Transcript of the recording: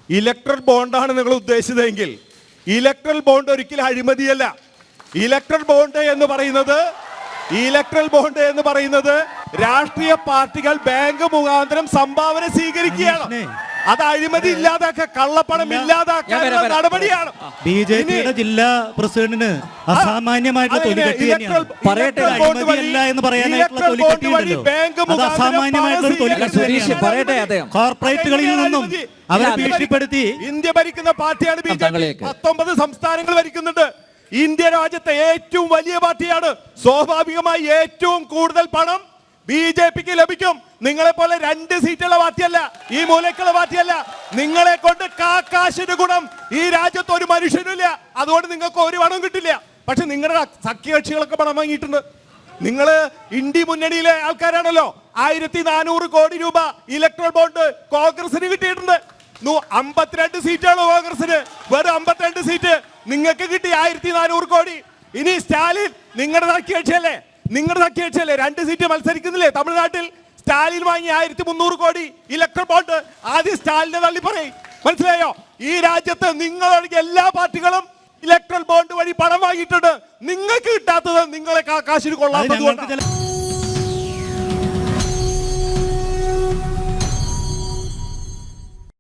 Electoral ബോണ്ടാണ് നിങ്ങൾ ഉദ്ദേശിച്ചതെങ്കിൽ electoral bond ഒരിക്കലും അഴിമതിയല്ല. Electoral bond എന്ന് പറയുന്നത് രാഷ്ട്രീയ പാർട്ടികൾ ബാങ്ക് മുഖാന്തരം സംഭാവന സ്വീകരിക്കുകയാണ്. അത് അഴിമതി ഇല്ലാതാക്കുക, കള്ളപ്പണം ഇല്ലാതാക്കാനുള്ള നടപടിയാണ്. ബിജെപിയുടെ ജില്ലാ പ്രസിഡന്റിന് അസാമാന്യമായിട്ടുള്ള തൊലികെട്ടി കോർപ്പറേറ്റുകളിൽ നിന്നും അവരെ ഭീഷണിപ്പെടുത്തി ഇന്ത്യ ഭരിക്കുന്ന പാർട്ടിയാണ് ബിജെപി. 19 സംസ്ഥാനങ്ങൾ ഭരിക്കുന്നുണ്ട്. ഇന്ത്യ രാജ്യത്തെ ഏറ്റവും വലിയ പാർട്ടിയാണ്. സ്വാഭാവികമായി ഏറ്റവും കൂടുതൽ പണം ബിജെപിക്ക് ലഭിക്കും. നിങ്ങളെ പോലെ 2 സീറ്റുള്ള പാർട്ടിയല്ല, ഈ മൂലക്കുള്ള പാർട്ടിയല്ല. നിങ്ങളെ കൊണ്ട് കാക്കാശിന് ഗുണം ഈ രാജ്യത്ത് ഒരു മനുഷ്യനില്ല. അതുകൊണ്ട് നിങ്ങൾക്ക് ഒരു പണവും കിട്ടില്ല. പക്ഷെ നിങ്ങളുടെ സഖ്യകക്ഷികളൊക്കെ പണം വാങ്ങിയിട്ടുണ്ട്. നിങ്ങൾ ഇന്ത്യ മുന്നണിയിലെ ആൾക്കാരാണല്ലോ. 1400 കോടി രൂപ ഇലക്ട്രൽ ബോണ്ട് കോൺഗ്രസിന് കിട്ടിയിട്ടുണ്ട്. 52 സീറ്റാണ് കോൺഗ്രസിന്, വെറും 52 സീറ്റ്. നിങ്ങൾക്ക് കിട്ടി 1400 കോടി. ഇനി സ്റ്റാലിൻ നിങ്ങളുടെ സഖ്യകക്ഷിയല്ലേ, 2 സീറ്റ് മത്സരിക്കുന്നില്ലേ തമിഴ്നാട്ടിൽ? സ്റ്റാലിൻ വാങ്ങി 1300 കോടി ഇലക്ട്രൽ ബോണ്ട്. ആദ്യം സ്റ്റാലിനെ തള്ളി പറയും, മനസ്സിലായോ? ഈ രാജ്യത്ത് നിങ്ങളൊഴികെ എല്ലാ പാർട്ടികളും ഇലക്ട്രൽ ബോണ്ട് വഴി പണം വാങ്ങിയിട്ടുണ്ട്. നിങ്ങൾക്ക് കിട്ടാത്തത് നിങ്ങളെ കാശിന് കൊള്ളാത്തത്.